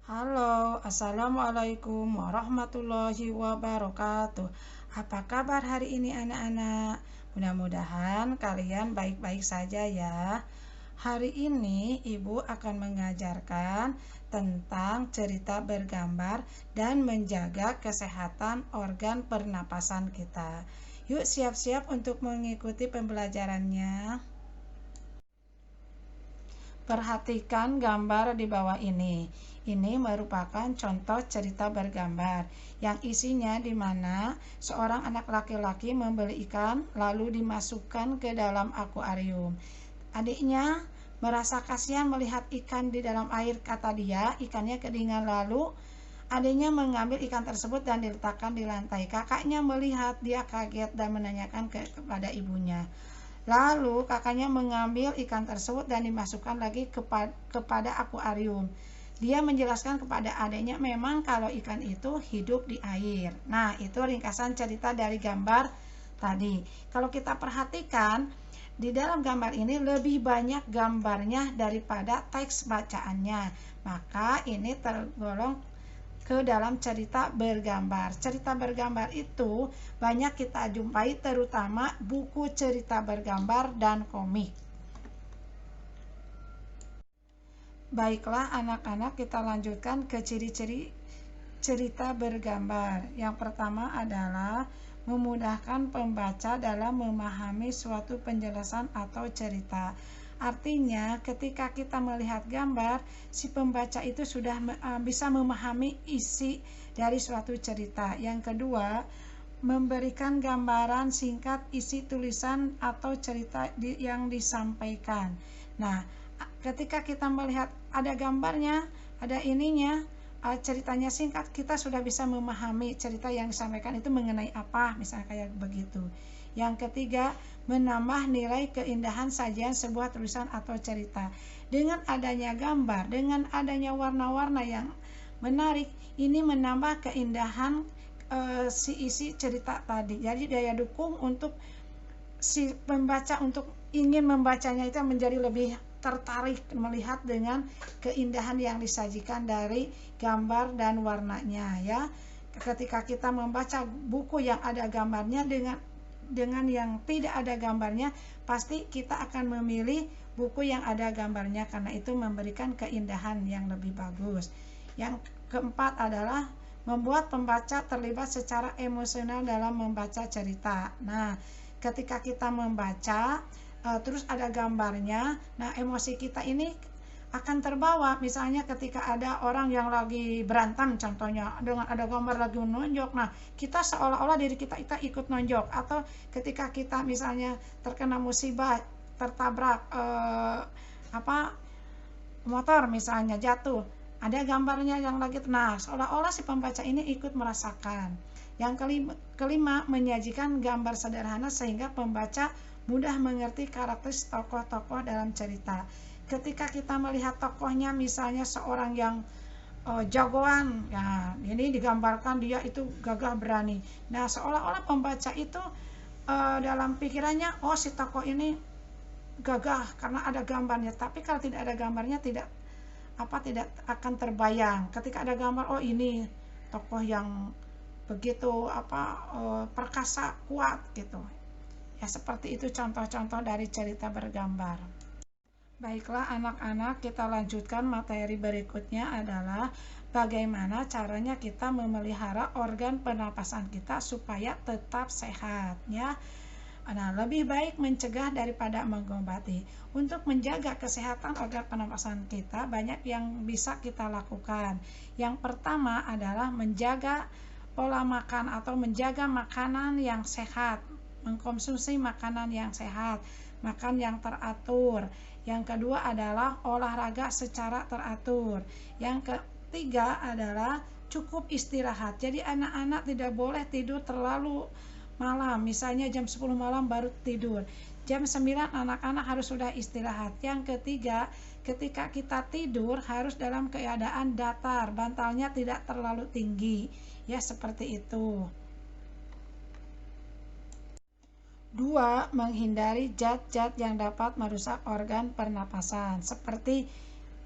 Halo, Assalamualaikum warahmatullahi wabarakatuh. Apa kabar hari ini anak-anak? Mudah-mudahan kalian baik-baik saja ya. Hari ini Ibu akan mengajarkan tentang cerita bergambar dan menjaga kesehatan organ pernapasan kita. Yuk siap-siap untuk mengikuti pembelajarannya. Perhatikan gambar di bawah ini. Ini merupakan contoh cerita bergambar yang isinya di mana seorang anak laki-laki membeli ikan lalu dimasukkan ke dalam akuarium. Adiknya merasa kasihan melihat ikan di dalam air, kata dia, ikannya kedinginan. Lalu adiknya mengambil ikan tersebut dan diletakkan di lantai. Kakaknya melihat, dia kaget dan menanyakan kepada ibunya. Lalu kakaknya mengambil ikan tersebut dan dimasukkan lagi kepada akuarium. Dia menjelaskan kepada adiknya memang kalau ikan itu hidup di air. Nah, itu ringkasan cerita dari gambar tadi. Kalau kita perhatikan, di dalam gambar ini lebih banyak gambarnya daripada teks bacaannya. Maka ini tergolong ke dalam cerita bergambar. Cerita bergambar itu banyak kita jumpai terutama buku cerita bergambar dan komik. Baiklah anak-anak, kita lanjutkan ke ciri-ciri cerita bergambar. Yang pertama adalah memudahkan pembaca dalam memahami suatu penjelasan atau cerita. Artinya ketika kita melihat gambar, si pembaca itu sudah bisa memahami isi dari suatu cerita. Yang kedua, memberikan gambaran singkat isi tulisan atau cerita yang disampaikan. Nah, ketika kita melihat ada gambarnya, ada ininya, ceritanya singkat, kita sudah bisa memahami cerita yang disampaikan itu mengenai apa, misalnya kayak begitu. Yang ketiga, menambah nilai keindahan sajian sebuah tulisan atau cerita. Dengan adanya gambar, dengan adanya warna-warna yang menarik, ini menambah keindahan si isi cerita tadi. Jadi daya dukung untuk si pembaca untuk ingin membacanya itu menjadi lebih tertarik melihat dengan keindahan yang disajikan dari gambar dan warnanya ya. Ketika kita membaca buku yang ada gambarnya dengan yang tidak ada gambarnya, pasti kita akan memilih buku yang ada gambarnya karena itu memberikan keindahan yang lebih bagus. Yang keempat adalah membuat pembaca terlibat secara emosional dalam membaca cerita. Nah, ketika kita membaca terus ada gambarnya, nah emosi kita ini akan terbawa. Misalnya ketika ada orang yang lagi berantem contohnya, dengan ada gambar lagi nonjok, nah kita seolah-olah diri kita ikut nonjok. Atau ketika kita misalnya terkena musibah, tertabrak motor misalnya jatuh, ada gambarnya yang lagi, nah seolah-olah si pembaca ini ikut merasakan. Yang kelima, menyajikan gambar sederhana sehingga pembaca mudah mengerti karakteristik tokoh-tokoh dalam cerita. Ketika kita melihat tokohnya misalnya seorang yang jagoan, ya ini digambarkan dia itu gagah berani. Nah seolah-olah pembaca itu dalam pikirannya, oh si tokoh ini gagah karena ada gambarnya. Tapi kalau tidak ada gambarnya tidak akan terbayang. Ketika ada gambar, oh ini tokoh yang begitu perkasa, kuat gitu. Ya seperti itu contoh-contoh dari cerita bergambar. Baiklah anak-anak, kita lanjutkan materi berikutnya adalah bagaimana caranya kita memelihara organ pernapasan kita supaya tetap sehat ya. Nah, lebih baik mencegah daripada mengobati. Untuk menjaga kesehatan organ pernapasan kita, banyak yang bisa kita lakukan. Yang pertama adalah menjaga pola makan atau menjaga makanan yang sehat, mengkonsumsi makanan yang sehat, makan yang teratur. Yang kedua adalah olahraga secara teratur. Yang ketiga adalah cukup istirahat. Jadi anak-anak tidak boleh tidur terlalu malam, misalnya jam 10 malam baru tidur. Jam 9 anak-anak harus sudah istirahat. Yang ketiga, ketika kita tidur harus dalam keadaan datar, bantalnya tidak terlalu tinggi. Ya, seperti itu. 2. Menghindari zat-zat yang dapat merusak organ pernapasan seperti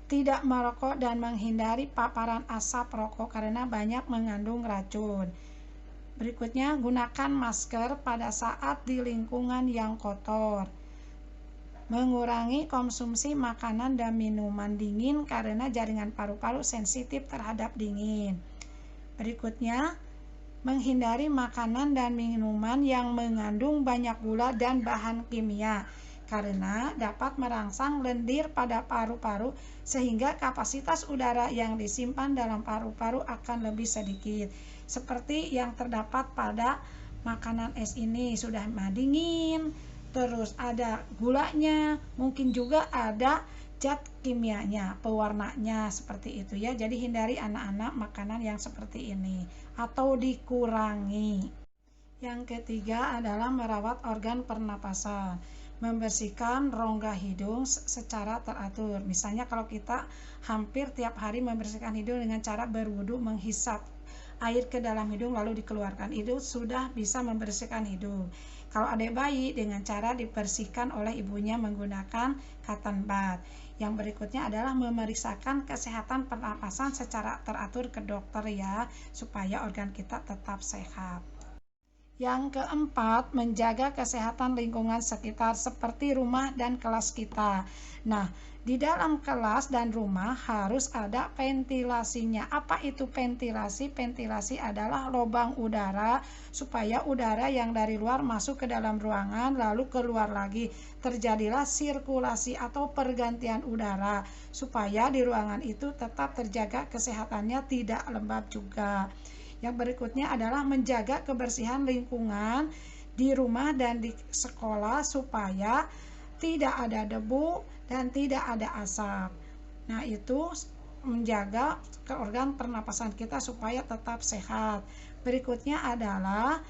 tidak merokok dan menghindari paparan asap rokok karena banyak mengandung racun. Berikutnya, gunakan masker pada saat di lingkungan yang kotor. Mengurangi konsumsi makanan dan minuman dingin karena jaringan paru-paru sensitif terhadap dingin. Berikutnya, menghindari makanan dan minuman yang mengandung banyak gula dan bahan kimia karena dapat merangsang lendir pada paru-paru sehingga kapasitas udara yang disimpan dalam paru-paru akan lebih sedikit. Seperti yang terdapat pada makanan es ini, sudah dingin, terus ada gulanya, mungkin juga ada zat kimianya, pewarnanya, seperti itu ya. Jadi hindari anak-anak makanan yang seperti ini atau dikurangi. Yang ketiga adalah merawat organ pernapasan, membersihkan rongga hidung secara teratur. Misalnya kalau kita hampir tiap hari membersihkan hidung dengan cara berwudu, menghisap air ke dalam hidung lalu dikeluarkan, itu sudah bisa membersihkan hidung. Kalau ada bayi, dengan cara dibersihkan oleh ibunya menggunakan cotton bud. Yang berikutnya adalah memeriksakan kesehatan pernapasan secara teratur ke dokter ya, supaya organ kita tetap sehat. Yang keempat, menjaga kesehatan lingkungan sekitar seperti rumah dan kelas kita. Nah, di dalam kelas dan rumah harus ada ventilasinya. Apa itu ventilasi? Ventilasi adalah lubang udara supaya udara yang dari luar masuk ke dalam ruangan lalu keluar lagi. Terjadilah sirkulasi atau pergantian udara supaya di ruangan itu tetap terjaga kesehatannya, tidak lembab juga. Yang berikutnya adalah menjaga kebersihan lingkungan di rumah dan di sekolah supaya tidak ada debu dan tidak ada asap. Nah, itu menjaga organ pernapasan kita supaya tetap sehat. Berikutnya adalah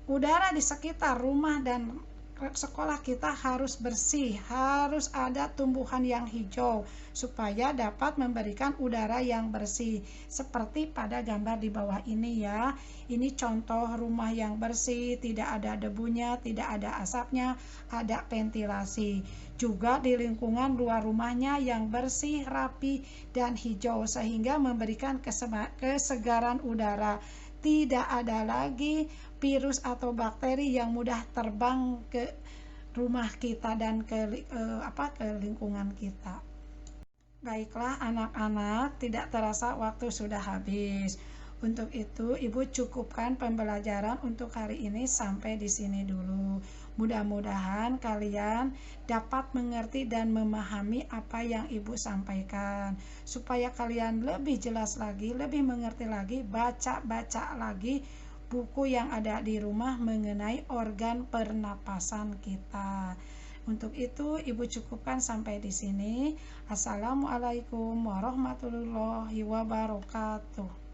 udara di sekitar rumah dan sekolah kita harus bersih, harus ada tumbuhan yang hijau supaya dapat memberikan udara yang bersih. Seperti pada gambar di bawah ini ya. Ini contoh rumah yang bersih, tidak ada debunya, tidak ada asapnya, ada ventilasi. Juga di lingkungan luar rumahnya yang bersih, rapi, dan hijau sehingga memberikan kesegaran udara. Tidak ada lagi virus atau bakteri yang mudah terbang ke rumah kita dan ke lingkungan kita. Baiklah anak-anak, tidak terasa waktu sudah habis. Untuk itu, Ibu cukupkan pembelajaran untuk hari ini sampai di sini dulu. Mudah-mudahan kalian dapat mengerti dan memahami apa yang Ibu sampaikan. Supaya kalian lebih jelas lagi, lebih mengerti lagi, baca-baca lagi buku yang ada di rumah mengenai organ pernapasan kita. Untuk itu, Ibu cukupkan sampai di sini. Assalamualaikum warahmatullahi wabarakatuh.